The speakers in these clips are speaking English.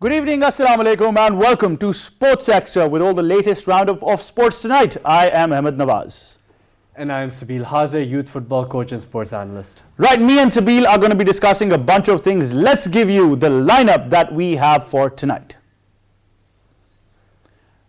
Good evening, Assalamu alaikum, and welcome to Sports Extra with all the latest roundup of sports tonight. I am Ahmad Nawaz. And I am Sabeel, Hazir, youth football coach and sports analyst. Right, me and Sabeel are going to be discussing a bunch of things. Let's give you the lineup that we have for tonight.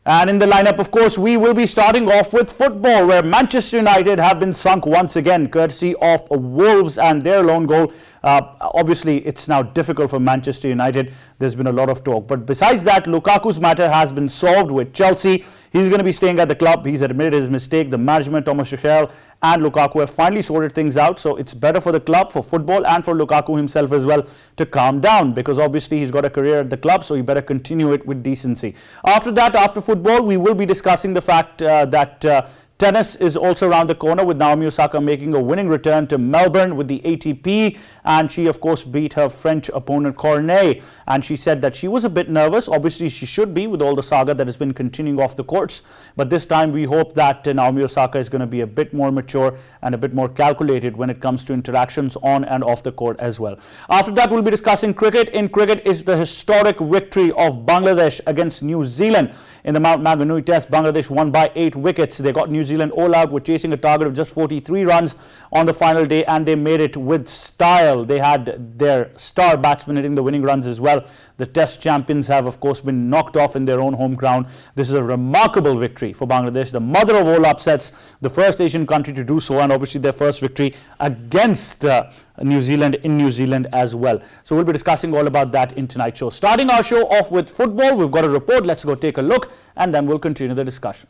And in the lineup, of course, we will be starting off with football, where Manchester United have been sunk once again, courtesy of Wolves and their lone goal. Obviously, it's now difficult for Manchester United. There's been a lot of talk. But besides that, Lukaku's matter has been solved with Chelsea. He's going to be staying at the club. He's admitted his mistake. The management, Thomas Sachal and Lukaku have finally sorted things out. So it's better for the club, for football, and for Lukaku himself as well to calm down, because obviously he's got a career at the club, so he better continue it with decency. After that, after football, we will be discussing the fact that tennis is also around the corner, with Naomi Osaka making a winning return to Melbourne with the ATP, and she of course beat her French opponent Qainat, and she said that she was a bit nervous. Obviously she should be, with all the saga that has been continuing off the courts, but this time we hope that Naomi Osaka is going to be a bit more mature and a bit more calculated when it comes to interactions on and off the court as well. After that, we'll be discussing cricket. In cricket is the historic victory of Bangladesh against New Zealand in the Mount Maunganui Test. Bangladesh won by 8 wickets. They got New Zealand all out, were chasing a target of just 43 runs on the final day, and they made it with style. They had their star batsman hitting the winning runs as well. The Test champions have of course been knocked off in their own home ground. This is a remarkable victory for Bangladesh, the mother of all upsets, the first Asian country to do so, and obviously their first victory against New Zealand in New Zealand as well. So we'll be discussing all about that in tonight's show. Starting our show off with football, we've got a report. Let's go take a look, and then we'll continue the discussion.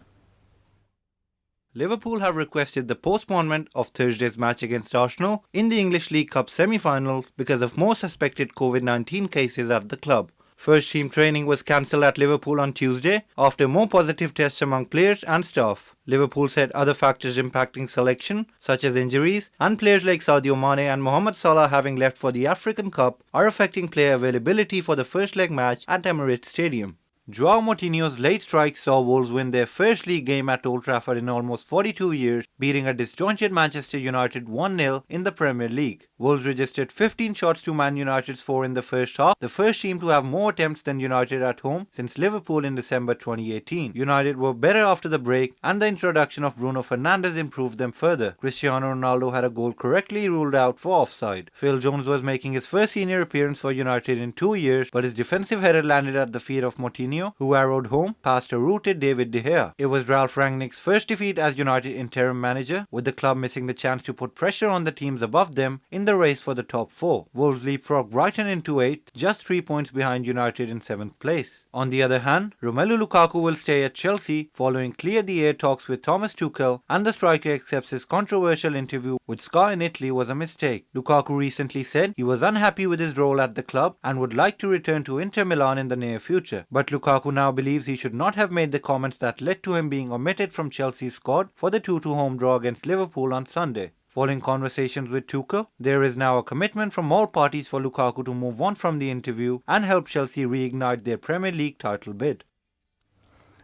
Liverpool have requested the postponement of Thursday's match against Arsenal in the English League Cup semi-finals because of more suspected COVID-19 cases at the club. First team training was cancelled at Liverpool on Tuesday after more positive tests among players and staff. Liverpool said other factors impacting selection, such as injuries and players like Sadio Mane and Mohamed Salah having left for the African Cup, are affecting player availability for the first leg match at Emirates Stadium. Joao Moutinho's late strike saw Wolves win their first league game at Old Trafford in almost 42 years, beating a disjointed Manchester United 1-0 in the Premier League. Wolves registered 15 shots to Man United's 4 in the first half, the first team to have more attempts than United at home since Liverpool in December 2018. United were better after the break, and the introduction of Bruno Fernandes improved them further. Cristiano Ronaldo had a goal correctly ruled out for offside. Phil Jones was making his first senior appearance for United in 2 years, but his defensive header landed at the feet of Moutinho, who arrowed home past a rooted David De Gea. It was Ralph Rangnick's first defeat as United interim manager, with the club missing the chance to put pressure on the teams above them in the race for the top 4. Wolves leapfrogged Brighton into 8th, just 3 points behind United in 7th place. On the other hand, Romelu Lukaku will stay at Chelsea following clear-the-air talks with Thomas Tuchel, and the striker accepts his controversial interview with Sky in Italy was a mistake. Lukaku recently said he was unhappy with his role at the club and would like to return to Inter Milan in the near future. But Lukaku now believes he should not have made the comments that led to him being omitted from Chelsea's squad for the 2-2 home draw against Liverpool on Sunday. Following conversations with Tuchel, there is now a commitment from all parties for Lukaku to move on from the interview and help Chelsea reignite their Premier League title bid.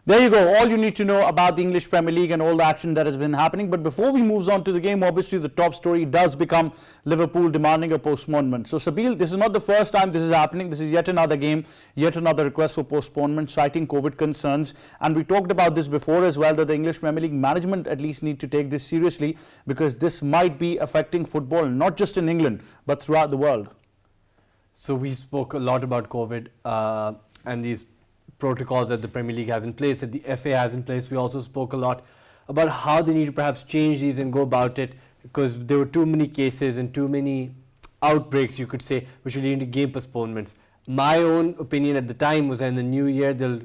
There you go, all you need to know about the English Premier League and all the action that has been happening. But before we move on to the game, obviously the top story does become Liverpool demanding a postponement. So Sabeel, this is not the first time this is happening. This is yet another game, yet another request for postponement, citing COVID concerns. And we talked about this before as well, that the English Premier League management at least need to take this seriously, because this might be affecting football not just in England but throughout the world. So we spoke a lot about COVID and these protocols that the Premier League has in place, that the FA has in place. We also spoke a lot about how they need to perhaps change these and go about it, because there were too many cases and too many outbreaks, you could say, which will lead to game postponements. My own opinion at the time was that in the new year they'll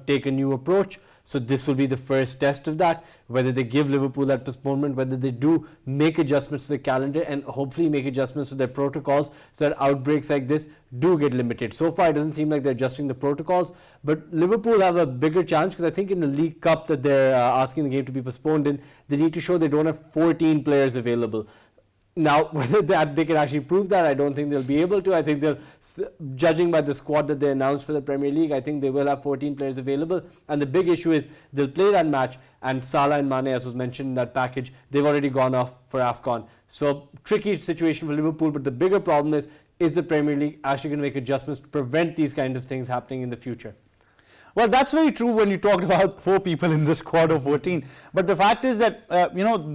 take a new approach. So this will be the first test of that, whether they give Liverpool that postponement, whether they do make adjustments to the calendar and hopefully make adjustments to their protocols so that outbreaks like this do get limited. So far, it doesn't seem like they're adjusting the protocols, but Liverpool have a bigger challenge, because I think in the League Cup that they're asking the game to be postponed in, they need to show they don't have 14 players available. Now, whether they can actually prove that, I don't think they'll be able to. I think they'll, judging by the squad that they announced for the Premier League, I think they will have 14 players available. And the big issue is they'll play that match, and Salah and Mane, as was mentioned in that package, they've already gone off for AFCON. So, tricky situation for Liverpool, but the bigger problem is, is the Premier League actually going to make adjustments to prevent these kind of things happening in the future? Well, that's very true when you talked about 4 people in this squad of 14. But the fact is that,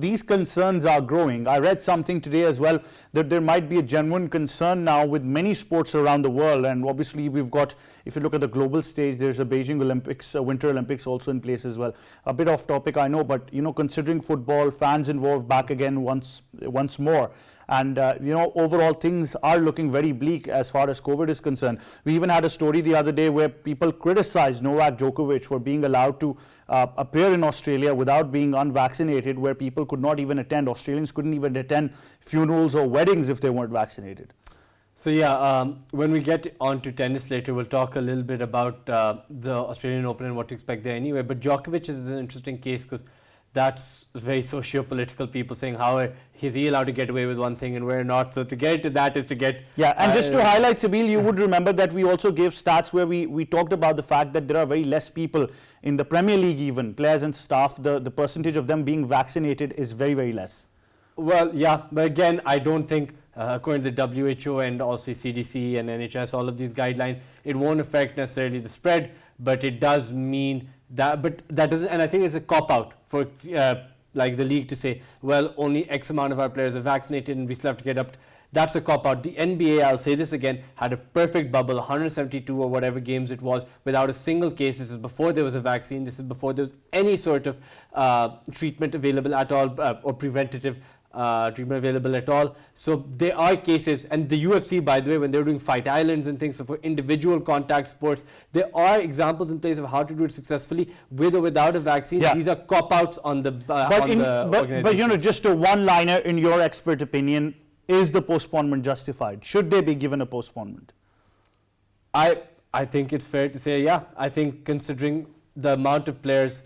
these concerns are growing. I read something today as well that there might be a genuine concern now with many sports around the world. And obviously, we've got, if you look at the global stage, there's a Beijing Olympics, Winter Olympics also in place as well. A bit off topic, I know, but, considering football, fans involved back again once more. And, overall things are looking very bleak as far as COVID is concerned. We even had a story the other day where people criticized Novak Djokovic for being allowed to appear in Australia without being unvaccinated, where people could not even attend. Australians couldn't even attend funerals or weddings if they weren't vaccinated. So when we get on to tennis later, we'll talk a little bit about the Australian Open and what to expect there anyway. But Djokovic is an interesting case because that's very socio-political people saying how is he allowed to get away with one thing and we're not. So to get to that is to get... Yeah, and just to highlight, Sabeel, you would remember that we also gave stats where we talked about the fact that there are very less people in the Premier League even, players and staff, the percentage of them being vaccinated is very, very less. Well, yeah, but again, I don't think, according to the WHO and also CDC and NHS, all of these guidelines, it won't affect necessarily the spread, but it does mean that, but that doesn't, and I think it's a cop-out for like the league to say, well, only X amount of our players are vaccinated and we still have to get up. That's a cop-out. The NBA, I'll say this again, had a perfect bubble, 172 or whatever games it was, without a single case. This is before there was a vaccine. This is before there was any sort of treatment available at all, or preventative treatment available at all. So there are cases, and the UFC, by the way, when they're doing fight islands and things, so for individual contact sports, there are examples in place of how to do it successfully with or without a vaccine. Yeah. These are cop-outs on the But just a one-liner in your expert opinion, is the postponement justified? Should they be given a postponement? I think it's fair to say, yeah. I think considering the amount of players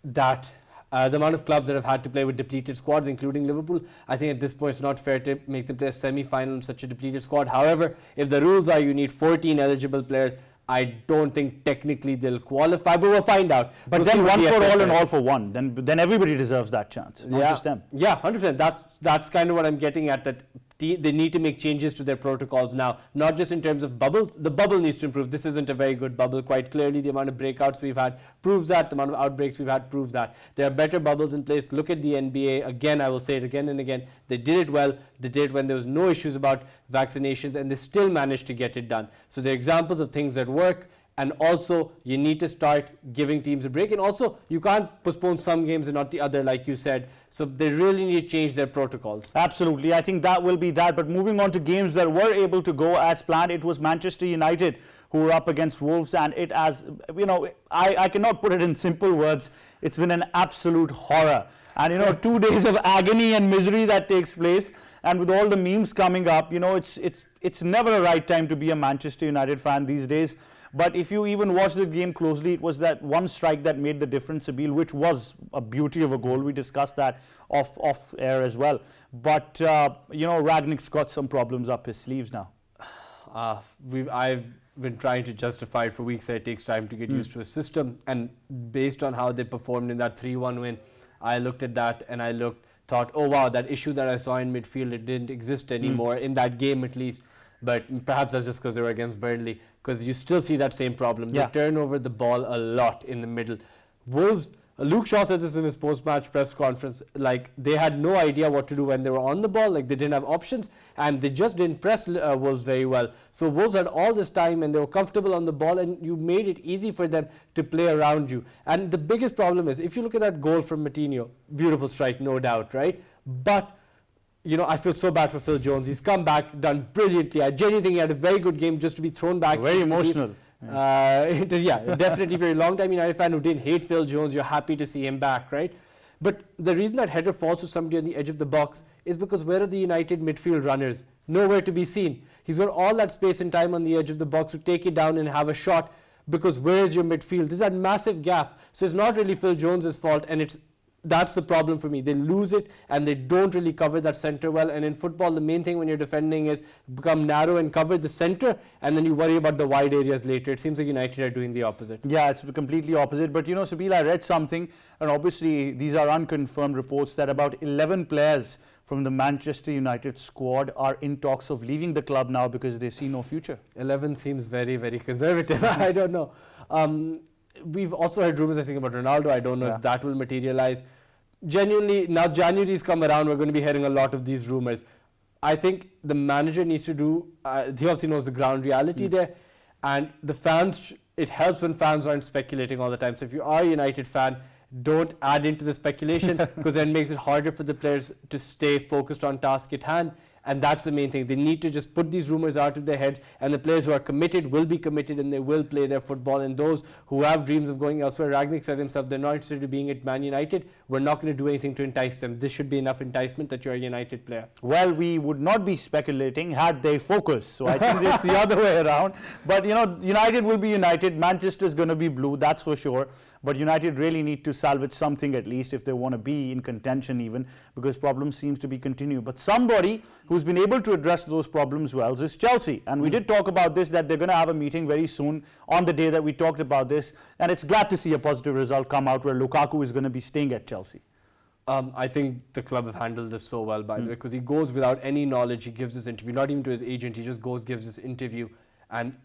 that the amount of clubs that have had to play with depleted squads, including Liverpool, I think at this point it's not fair to make them play a semi-final in such a depleted squad. However, if the rules are you need 14 eligible players, I don't think technically they'll qualify, but we'll find out. But then one for all and all for one. Then everybody deserves that chance, not just them. Yeah, 100%. That's kind of what I'm getting at, that they need to make changes to their protocols now, not just in terms of bubbles. The bubble needs to improve. This isn't a very good bubble, quite clearly. The amount of breakouts we've had proves that. The amount of outbreaks we've had proves that. There are better bubbles in place. Look at the NBA. Again, I will say it again and again. They did it well. They did it when there was no issues about vaccinations, and they still managed to get it done. So they're examples of things that work. And also, you need to start giving teams a break. And also, you can't postpone some games and not the other, like you said. So they really need to change their protocols. Absolutely. I think that will be that. But moving on to games that were able to go as planned, it was Manchester United who were up against Wolves. And it, as I cannot put it in simple words. It's been an absolute horror. And 2 days of agony and misery that takes place. And with all the memes coming up, it's never a right time to be a Manchester United fan these days. But if you even watch the game closely, it was that one strike that made the difference, Sabeel, which was a beauty of a goal. We discussed that off air as well. But, Ragnick's got some problems up his sleeves now. I've been trying to justify it for weeks that it takes time to get used to a system. And based on how they performed in that 3-1 win, I looked at that and thought, oh wow, that issue that I saw in midfield, it didn't exist anymore, in that game at least. But perhaps that's just because they were against Burnley, because you still see that same problem. They turn over the ball a lot in the middle. Wolves, Luke Shaw said this in his post-match press conference, like they had no idea what to do when they were on the ball, like they didn't have options, and they just didn't press Wolves very well. So Wolves had all this time and they were comfortable on the ball, and you made it easy for them to play around you. And the biggest problem is, if you look at that goal from Moutinho, beautiful strike, no doubt, right? But I feel so bad for Phil Jones. He's come back, done brilliantly. I genuinely think he had a very good game just to be thrown back. Very emotional. Definitely. If you're a long-time United fan who didn't hate Phil Jones, you're happy to see him back, right? But the reason that header falls to somebody on the edge of the box is because where are the United midfield runners? Nowhere to be seen. He's got all that space and time on the edge of the box to take it down and have a shot, because where is your midfield? There's that massive gap. So it's not really Phil Jones' fault, and it's that's the problem for me. They lose it and they don't really cover that centre well. And in football, the main thing when you're defending is become narrow and cover the centre, and then you worry about the wide areas later. It seems like United are doing the opposite. Yeah, it's completely opposite. But Sabeel, I read something, and obviously these are unconfirmed reports, that about 11 players from the Manchester United squad are in talks of leaving the club now because they see no future. 11 seems very, very conservative. I don't know. We've also heard rumours, I think, about Ronaldo. I don't know if that will materialise. Genuinely, now January's come around, we're going to be hearing a lot of these rumours. I think the manager needs to do, he obviously knows the ground reality there, and the fans, it helps when fans aren't speculating all the time. So if you are a United fan, don't add into the speculation because then it makes it harder for the players to stay focused on task at hand. And that's the main thing. They need to just put these rumours out of their heads, and the players who are committed will be committed and they will play their football. And those who have dreams of going elsewhere, Ragnick said himself, they're not interested in being at Man United. We're not going to do anything to entice them. This should be enough enticement that you're a United player. Well, we would not be speculating had they focused. So I think it's the other way around. But, United will be United. Manchester's going to be blue, that's for sure. But United really need to salvage something at least if they want to be in contention even, because problems seems to be continuing. But somebody who's been able to address those problems well is Chelsea. And we did talk about this, that they're going to have a meeting very soon on the day that we talked about this. And it's glad to see a positive result come out where Lukaku is going to be staying at Chelsea. I think the club have handled this so well, by the way, because he goes without any knowledge. He gives this interview, not even to his agent. He just goes, gives this interview, and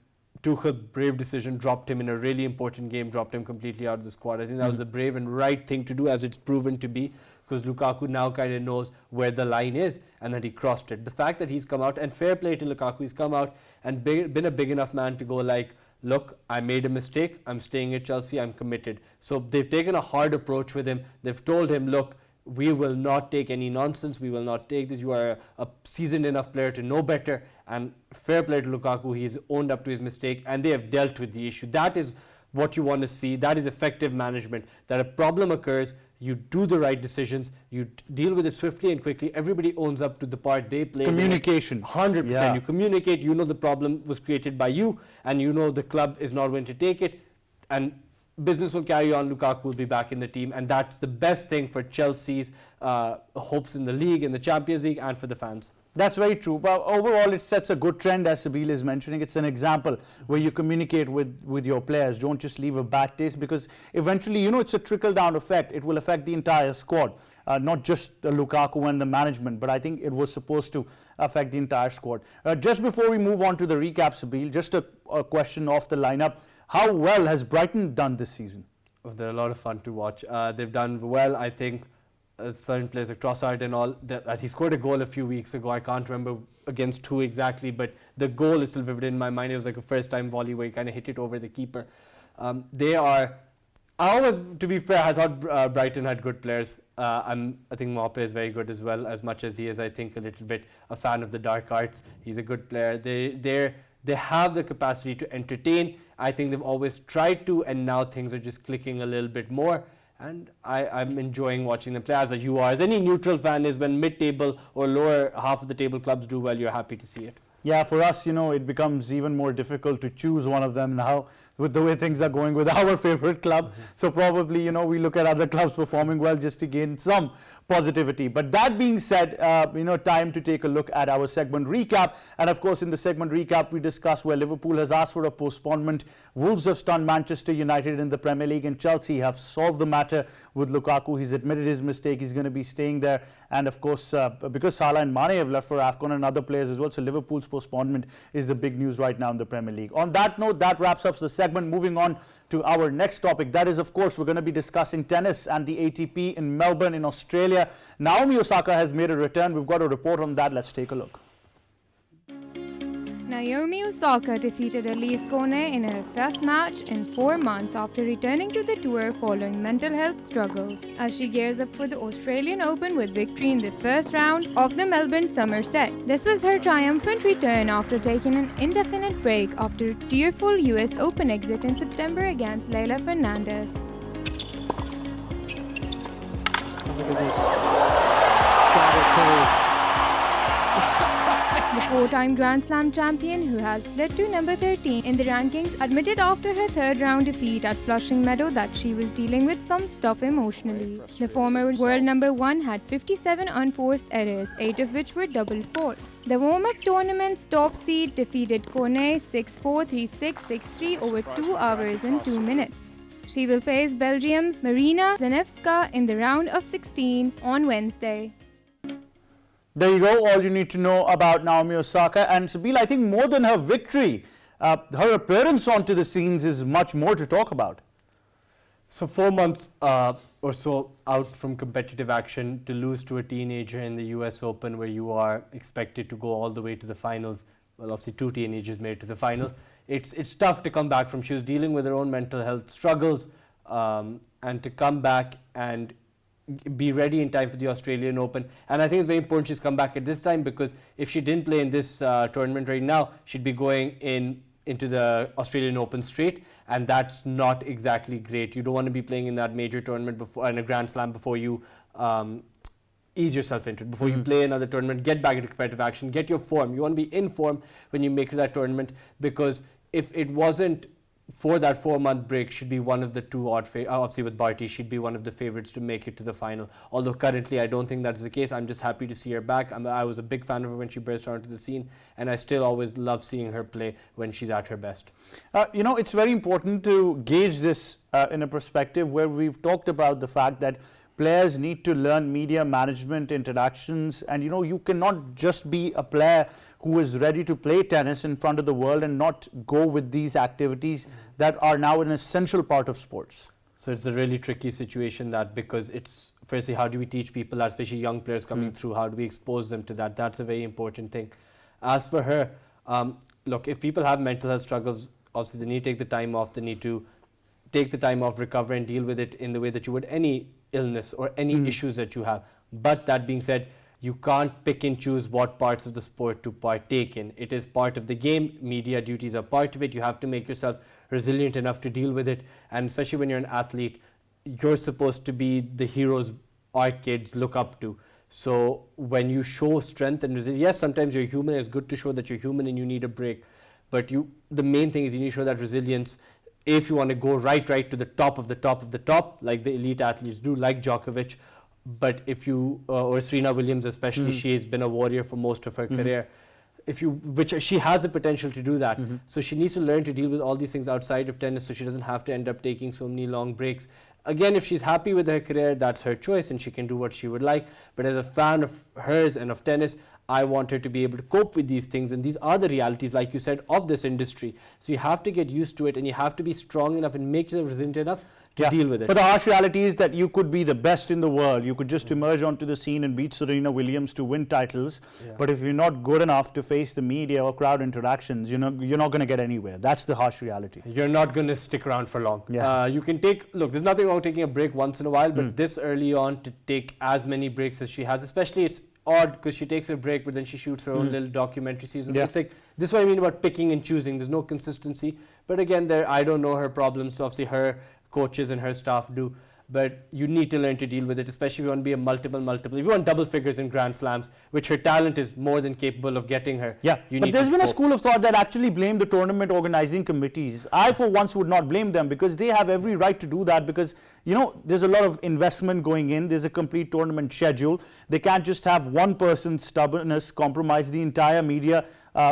Tuchel, brave decision, dropped him in a really important game, dropped him completely out of the squad. I think that was the brave and right thing to do, as it's proven to be, because Lukaku now kind of knows where the line is and that he crossed it. The fact that he's come out, and fair play to Lukaku, he's come out and been a big enough man to go like, look, I made a mistake, I'm staying at Chelsea, I'm committed. So they've taken a hard approach with him. They've told him, look, we will not take any nonsense, we will not take this, you are a seasoned enough player to know better. And fair play to Lukaku, he's owned up to his mistake and they have dealt with the issue. That is what you want to see. That is effective management. That a problem occurs, you do the right decisions, you deal with it swiftly and quickly. Everybody owns up to the part they play. Communication. 100%. Yeah. You communicate, you know the problem was created by you, and you know the club is not going to take it. And business will carry on. Lukaku will be back in the team, and that's the best thing for Chelsea's hopes in the league, in the Champions League, and for the fans. That's very true. But overall, it sets a good trend, as Sabeel is mentioning. It's an example where you communicate with your players. Don't just leave a bad taste, because eventually, it's a trickle-down effect. It will affect the entire squad, not just Lukaku and the management, but I think it was supposed to affect the entire squad. Just before we move on to the recap, Sabeel, just a question off the lineup. How well has Brighton done this season? Oh, they're a lot of fun to watch. They've done well, I think. Certain players like Trossard and all, he scored a goal a few weeks ago. I can't remember against who exactly, but the goal is still vivid in my mind. It was like a first-time volley where he kind of hit it over the keeper. To be fair, I thought Brighton had good players. I think Maupay is very good as well, as much as he is, I think, a little bit a fan of the dark arts. He's a good player. They have the capacity to entertain. I think they've always tried to, and now things are just clicking a little bit more. And I'm enjoying watching them play, as you are. As any neutral fan is, when mid-table or lower half of the table clubs do well, you're happy to see it. Yeah, for us, it becomes even more difficult to choose one of them now with the way things are going with our favorite club. So probably, we look at other clubs performing well just to gain some positivity. But that being said, time to take a look at our segment recap. And of course, in the segment recap, we discuss where Liverpool has asked for a postponement. Wolves have stunned Manchester United in the Premier League, and Chelsea have solved the matter with Lukaku. He's admitted his mistake. He's going to be staying there. And of course, because Salah and Mane have left for AFCON and other players as well, so Liverpool's postponement is the big news right now in the Premier League. On that note, that wraps up the segment. Moving on to our next topic, that is, of course, we're going to be discussing tennis and the ATP in Melbourne in Australia. Naomi Osaka has made a return. We've got a report on that. Let's take a look. Naomi Osaka defeated Elise Qainat in her first match in 4 months after returning to the tour following mental health struggles, as she gears up for the Australian Open with victory in the first round of the Melbourne Summer Set. This was her triumphant return after taking an indefinite break after a tearful US Open exit in September against Leylah Fernandez. Look at this. Got it, The four-time Grand Slam champion, who has slid to number 13 in the rankings, admitted after her third-round defeat at Flushing Meadow that she was dealing with some stuff emotionally. The former world number 1 had 57 unforced errors, 8 of which were double faults. The warm-up tournament's top seed defeated Qainat 6-4, 3-6, 6-3 over 2 hours and 2 minutes. She will face Belgium's Marina Zanevska in the round of 16 on Wednesday. There you go, all you need to know about Naomi Osaka. And Sabeel, I think more than her victory, her appearance onto the scenes is much more to talk about. So 4 months or so out from competitive action, to lose to a teenager in the US Open where you are expected to go all the way to the finals. Well, obviously 2 teenagers made it to the finals. It's tough to come back from. She was dealing with her own mental health struggles, and to come back and be ready in time for the Australian Open. And I think it's very important she's come back at this time, because if she didn't play in this tournament right now, she'd be going into the Australian Open straight, and that's not exactly great. You don't want to be playing in that major tournament before, in a Grand Slam, before you ease yourself into it, before you play another tournament, get back into competitive action, get your form. You want to be in form when you make it to that tournament, because if it wasn't for that 4-month break, she'd be one of the 2 odd obviously with Barty, she'd be one of the favourites to make it to the final. Although currently I don't think that's the case. I'm just happy to see her back. I was a big fan of her when she burst onto the scene, and I still always love seeing her play when she's at her best. You know, it's very important to gauge this in a perspective where we've talked about the fact that players need to learn media management, interactions, and you know, you cannot just be a player who is ready to play tennis in front of the world and not go with these activities that are now an essential part of sports. So it's a really tricky situation, that because it's, firstly, how do we teach people, especially young players coming through, how do we expose them to that? That's a very important thing. As for her, look, if people have mental health struggles, obviously they need to take the time off. They need to take the time off, recover, and deal with it in the way that you would any illness or any issues that you have. But that being said, you can't pick and choose what parts of the sport to partake in. It is part of the game. Media duties are part of it. You have to make yourself resilient enough to deal with it. And especially when you're an athlete, you're supposed to be the heroes our kids look up to. So when you show strength and resilience, yes, sometimes you're human. It's good to show that you're human and you need a break. But the main thing is you need to show that resilience if you want to go right to the top of the top of the top, like the elite athletes do, like Djokovic. But if you, or Serena Williams especially, she has been a warrior for most of her career. Which she has the potential to do that. So she needs to learn to deal with all these things outside of tennis, so she doesn't have to end up taking so many long breaks. Again, if she's happy with her career, that's her choice and she can do what she would like. But as a fan of hers and of tennis, I want her to be able to cope with these things, and these are the realities, like you said, of this industry. So you have to get used to it, and you have to be strong enough and make yourself resilient enough to deal with it. But the harsh reality is that you could be the best in the world. You could just emerge onto the scene and beat Serena Williams to win titles. But if you're not good enough to face the media or crowd interactions, you're not going to get anywhere. That's the harsh reality. You're not going to stick around for long. You can look, there's nothing wrong with taking a break once in a while, but this early on to take as many breaks as she has, especially it's odd because she takes a break but then she shoots her own little documentary season. It's like, this is what I mean about picking and choosing. There's no consistency. But again, I don't know her problems, so obviously her coaches and her staff do. But you need to learn to deal with it, especially if you want to be a multiple. If you want double figures in Grand Slams, which her talent is more than capable of getting her. But there's been a school of thought that actually blamed the tournament organizing committees. I, for once, would not blame them because they have every right to do that because, you know, there's a lot of investment going in. There's a complete tournament schedule. They can't just have one person's stubbornness compromise the entire media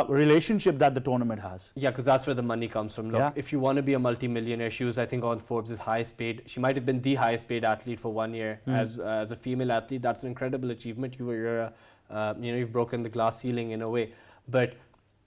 relationship that the tournament has. Yeah, because that's where the money comes from. Look, if you want to be a multi-millionaire, she was, I think, on Forbes' highest paid. She might have been the highest paid athlete for 1 year as a female athlete. That's an incredible achievement. You've broken the glass ceiling in a way. But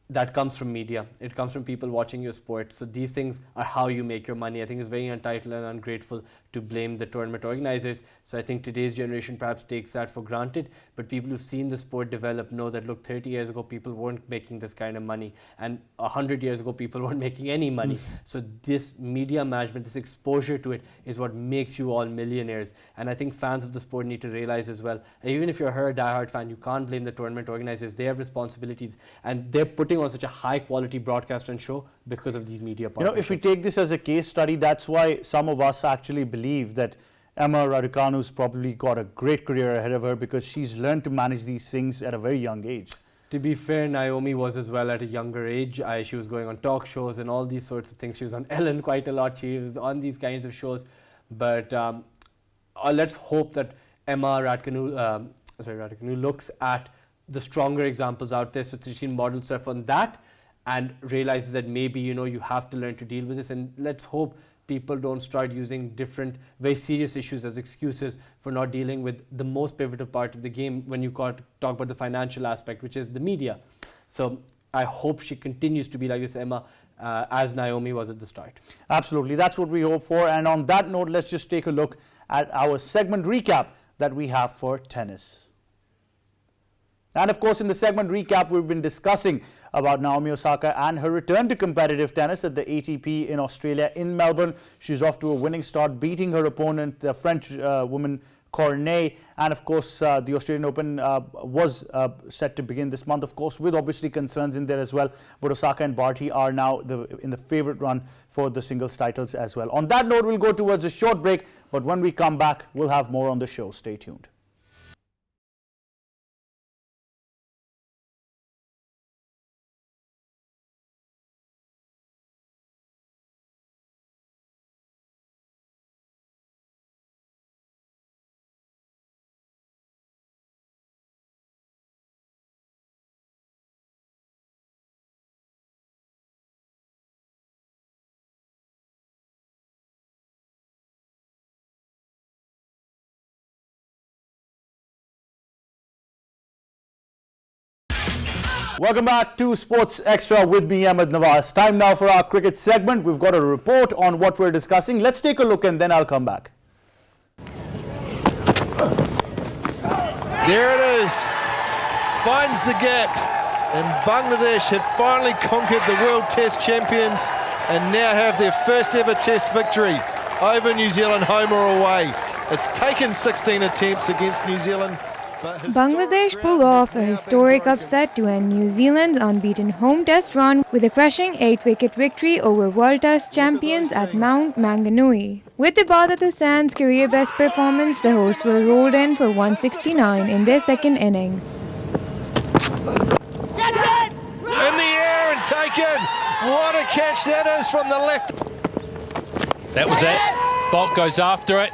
that comes from media. It comes from people watching your sport. So these things are how you make your money. I think it's very untitled and ungrateful to blame the tournament organizers. So I think today's generation perhaps takes that for granted. But people who've seen the sport develop know that, look, 30 years ago, people weren't making this kind of money. And 100 years ago, people weren't making any money. So this media management, this exposure to it is what makes you all millionaires. And I think fans of the sport need to realize as well, even if you're a diehard fan, you can't blame the tournament organizers. They have responsibilities. And they're putting on such a high quality broadcast and show because of these media partnerships. You know, if we take this as a case study, that's why some of us actually believe that Emma Raducanu's probably got a great career ahead of her because she's learned to manage these things at a very young age. To be fair, Naomi was as well at a younger age. She was going on talk shows and all these sorts of things. She was on Ellen quite a lot. She was on these kinds of shows. But let's hope that Emma Raducanu looks at the stronger examples out there so that she models herself on that and realizes that maybe, you have to learn to deal with this. And let's hope people don't start using different, very serious issues as excuses for not dealing with the most pivotal part of the game when you talk about the financial aspect, which is the media. So I hope she continues to be like this, Emma, as Naomi was at the start. Absolutely, that's what we hope for. And on that note, let's just take a look at our segment recap that we have for tennis. And of course, in the segment recap, we've been discussing about Naomi Osaka and her return to competitive tennis at the ATP in Australia in Melbourne. She's off to a winning start, beating her opponent, the French woman Qainat. And of course, the Australian Open was set to begin this month, of course, with obviously concerns in there as well. But Osaka and Barty are now in the favourite run for the singles titles as well. On that note, we'll go towards a short break. But when we come back, we'll have more on the show. Stay tuned. Welcome back to Sports Extra with me, Ahmad Nawaz. Time now for our cricket segment. We've got a report on what we're discussing. Let's take a look and then I'll come back. There it is. Finds the gap. And Bangladesh have finally conquered the World Test champions and now have their first ever Test victory over New Zealand, home or away. It's taken 16 attempts against New Zealand. Bangladesh pulled off a historic upset to end New Zealand's unbeaten home test run with a crushing 8-wicket victory over World Test champions at Mount Maunganui. With Ibadat Husain's career-best performance, the hosts were rolled in for 169 in their second innings. In the air and taken. What a catch that is from the left. That was it. Bolt goes after it.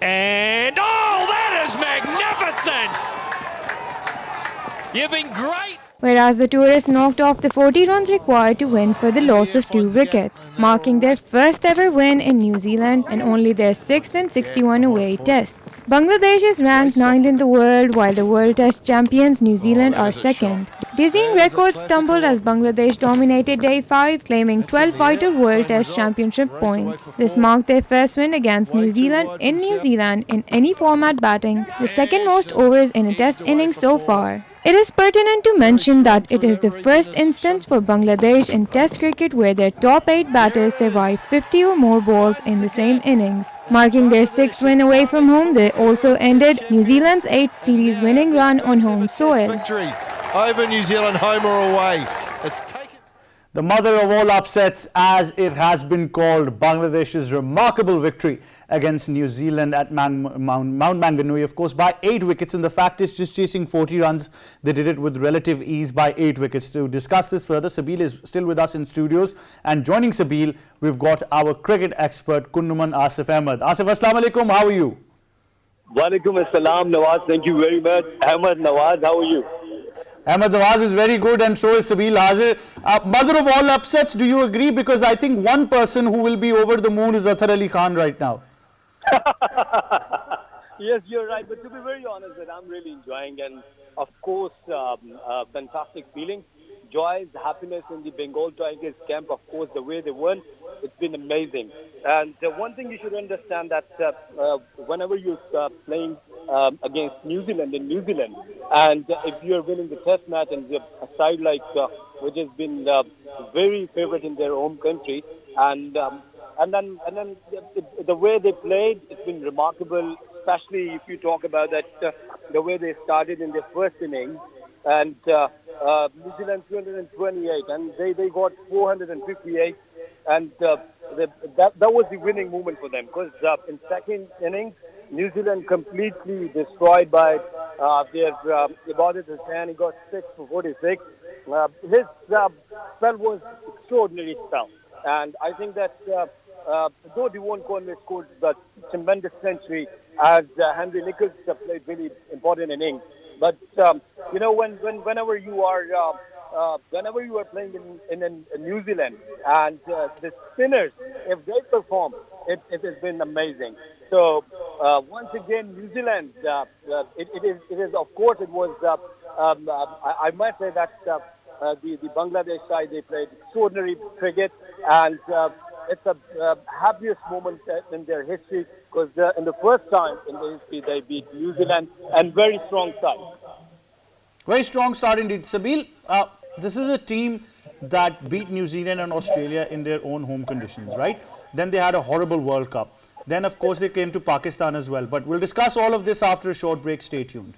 And, oh, that is magnificent! You've been great! Whereas the tourists knocked off the 40 runs required to win for the loss of 2 wickets, marking their first ever win in New Zealand and only their 6th in 61 away tests. Bangladesh is ranked 9th in the world, while the World Test champions New Zealand are second. Dizzying records stumbled as Bangladesh dominated Day 5, claiming 12 vital World Test Championship points. This marked their first win against New Zealand in any format, batting the second most overs in a Test innings so far. It is pertinent to mention that it is the first instance for Bangladesh in Test cricket where their top 8 batters survive 50 or more balls in the same innings. Marking their 6th win away from home, they also ended New Zealand's 8th series winning run on home soil. Victory over New Zealand, home or away. It's taken. The mother of all upsets, as it has been called, Bangladesh's remarkable victory against New Zealand at Mount Maunganui, of course, by 8 wickets. And the fact is, just chasing 40 runs, they did it with relative ease by 8 wickets. To discuss this further, Sabeel is still with us in studios. And joining Sabeel, we've got our cricket expert, Kunnuman Asif Ahmad. Asif, assalamu alaikum, how are you? Walaikum assalam, Nawaz. Thank you very much. Ahmad, Nawaz, how are you? Ahmad, Nawaz is very good and so is Sabeel. Hazir. Mother of all upsets, do you agree? Because I think one person who will be over the moon is Athar Ali Khan right now. Yes, you're right. But to be very honest, that I'm really enjoying, and of course, fantastic feeling. Joy, happiness in the Bengal Tigers camp. Of course, the way they won, it's been amazing. And one thing you should understand that whenever you're playing against New Zealand in New Zealand, and if you're winning the Test match and a side like which has been very favorite in their home country, and then the way they played, it's been remarkable. Especially if you talk about that the way they started in their first innings, and New Zealand 228, and they got 458, and that was the winning moment for them, because in second innings New Zealand completely destroyed by Ibadat Hussain, he got 6 for 46. His spell was extraordinary spell. And I think that though Devon Conway scored that tremendous century as Henry Nichols played really important innings, but whenever you are playing in New Zealand and the spinners, if they perform, it has been amazing. So once again, New Zealand, it is of course it was. I might say that the Bangladesh side, they played extraordinary cricket, and it's a happiest moment in their history because in the first time in the history they beat New Zealand, and very strong side. Very strong start indeed. Sabeel, this is a team that beat New Zealand and Australia in their own home conditions, right? Then they had a horrible World Cup. Then, of course, they came to Pakistan as well. But we'll discuss all of this after a short break. Stay tuned.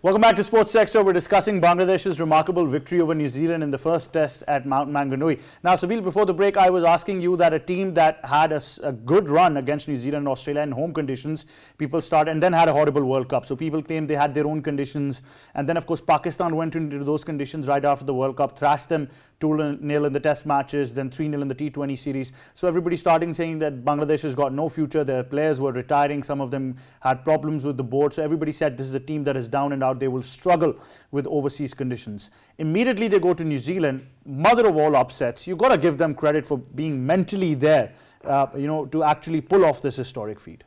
Welcome back to Sports Extra. We're discussing Bangladesh's remarkable victory over New Zealand in the first test at Mount Maunganui. Now, Sabeel, before the break, I was asking you that a team that had a good run against New Zealand and Australia in home conditions, people started and then had a horrible World Cup. So people claimed they had their own conditions. And then, of course, Pakistan went into those conditions right after the World Cup, thrashed them 2-0 in the test matches, then 3-0 in the T20 series. So everybody starting saying that Bangladesh has got no future. Their players were retiring. Some of them had problems with the board. So everybody said this is a team that is down and out. They will struggle with overseas conditions. Immediately they go to New Zealand, mother of all upsets. You've got to give them credit for being mentally there, to actually pull off this historic feat.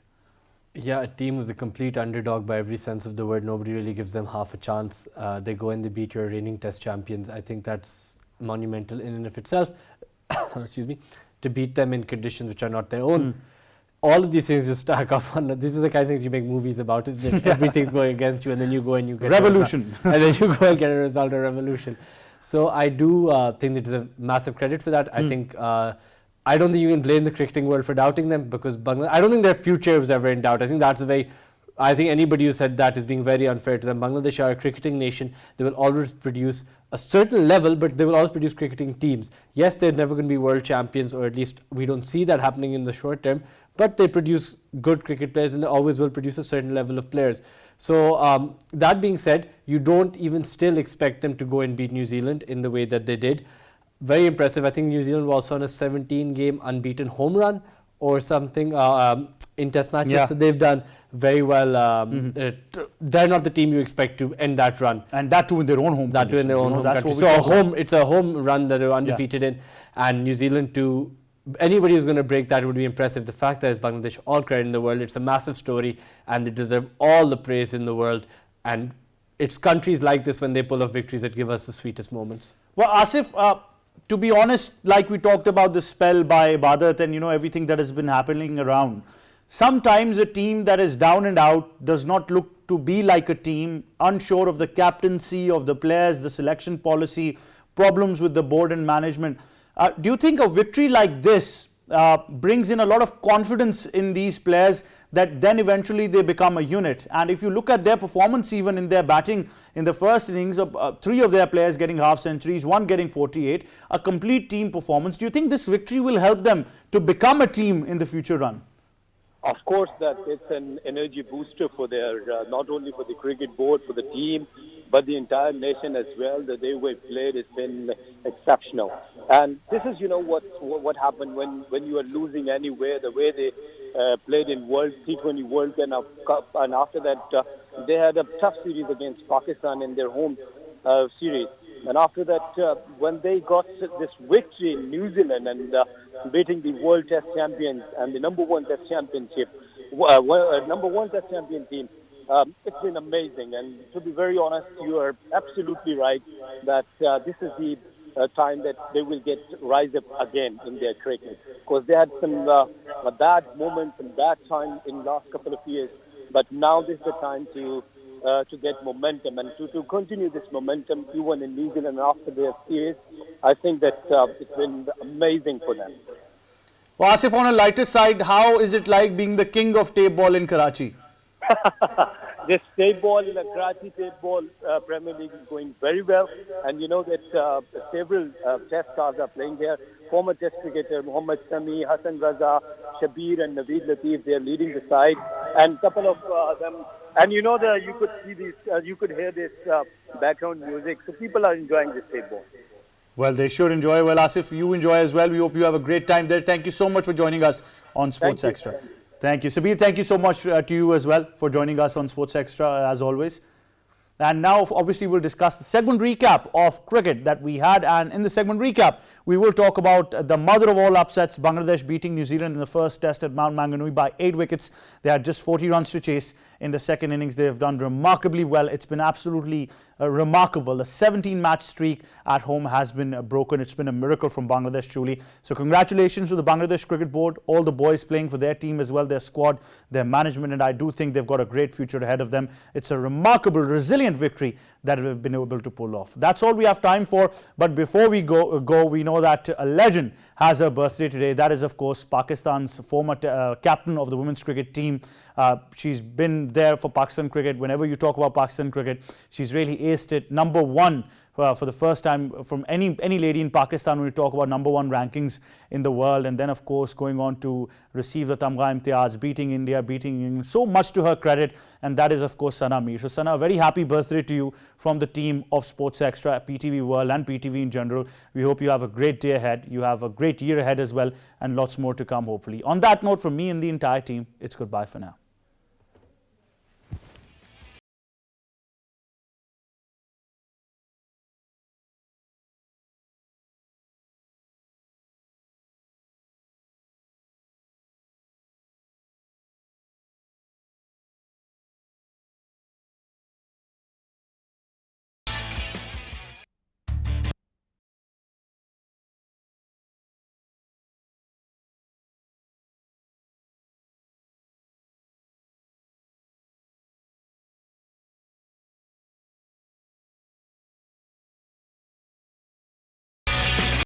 Yeah, a team who's a complete underdog by every sense of the word. Nobody really gives them half a chance. They go and they beat your reigning test champions. I think that's monumental in and of itself. Excuse me. To beat them in conditions which are not their own. All of these things just stack up on. These are the kind of things you make movies about, isn't it? Everything's going against you, and then you go and you get revolution, and then you go and get a result, a revolution. So I do think it is a massive credit for that. I think I don't think you can blame the cricketing world for doubting them, because I don't think their future was ever in doubt. I think anybody who said that is being very unfair to them. Bangladesh are a cricketing nation. They will always produce a certain level, but they will always produce cricketing teams. Yes, they're never going to be world champions, or at least we don't see that happening in the short term. But they produce good cricket players, and they always will produce a certain level of players. So that being said, you don't even still expect them to go and beat New Zealand in the way that they did. Very impressive. I think New Zealand was on a 17-game unbeaten home run or something in test matches. Yeah. So they've done very well. They're not the team you expect to end that run. And that too in their own home That too in their own home country. So it's a home run that they're undefeated in. And New Zealand too. Anybody who's going to break that would be impressive. The fact that it's Bangladesh, all credit in the world. It's a massive story, and they deserve all the praise in the world. And it's countries like this, when they pull off victories, that give us the sweetest moments. Well, Asif, to be honest, like we talked about the spell by Ibadat and everything that has been happening around, sometimes a team that is down and out does not look to be like a team, unsure of the captaincy of the players, the selection policy, problems with the board and management. Do you think a victory like this brings in a lot of confidence in these players, that then eventually they become a unit? And if you look at their performance, even in their batting in the first innings, 3 of their players getting half centuries, 1 getting 48, a complete team performance. Do you think this victory will help them to become a team in the future run? Of course, that it's an energy booster for their, not only for the cricket board, for the team, but the entire nation as well. The way we played has been exceptional. And this is, what happened when you are losing anywhere, the way they played in T20 World Cup, and after that they had a tough series against Pakistan in their home series. And after that, when they got this victory in New Zealand and beating the World Test Champions and the number 1 Test Championship, number 1 Test Champion team, it's been amazing. And to be very honest, you are absolutely right that this is the time that they will rise up again in their cricket, because they had some bad moments and bad time in the last couple of years. But now this is the time to get momentum and to continue this momentum even in New Zealand after their series. I think that it's been amazing for them. Well, Asif, on a lighter side, how is it like being the king of tape ball in Karachi? this tape ball, the Karachi tape ball Premier League is going very well. And you know that several test stars are playing here. Former test cricketer Mohammad Sami, Hassan Raza, Shabir and Naveed Latif, they are leading the side. And a couple of them. And you know, you could see this, you could hear this background music. So people are enjoying this tape ball. Well, they should enjoy. Well, Asif, you enjoy as well. We hope you have a great time there. Thank you so much for joining us on Sports Extra. Thank you. Sabeel, thank you so much to you as well for joining us on Sports Extra as always. And now, obviously, we'll discuss the segment recap of cricket that we had. And in the segment recap, we will talk about the mother of all upsets, Bangladesh beating New Zealand in the first test at Mount Maunganui by 8 wickets. They had just 40 runs to chase in the second innings. They have done remarkably well. It's been absolutely remarkable. The 17-match streak at home has been broken. It's been a miracle from Bangladesh, truly. So congratulations to the Bangladesh Cricket Board, all the boys playing for their team as well, their squad, their management, and I do think they've got a great future ahead of them. It's a remarkable, resilient victory that we've been able to pull off. That's all we have time for. But before we go, we know that a legend has her birthday today. That is, of course, Pakistan's former captain of the women's cricket team. She's been there for Pakistan cricket. Whenever you talk about Pakistan cricket, she's really aced it. Number one for the first time from any lady in Pakistan when we talk about number one rankings in the world. And then, of course, going on to receive the Tamgha Imtiaz, beating India, beating England. So much to her credit. And that is, of course, Sana Mir. So, Sana, a very happy birthday to you from the team of Sports Extra, PTV World and PTV in general. We hope you have a great day ahead. You have a great year ahead as well. And lots more to come, hopefully. On that note, from me and the entire team, it's goodbye for now.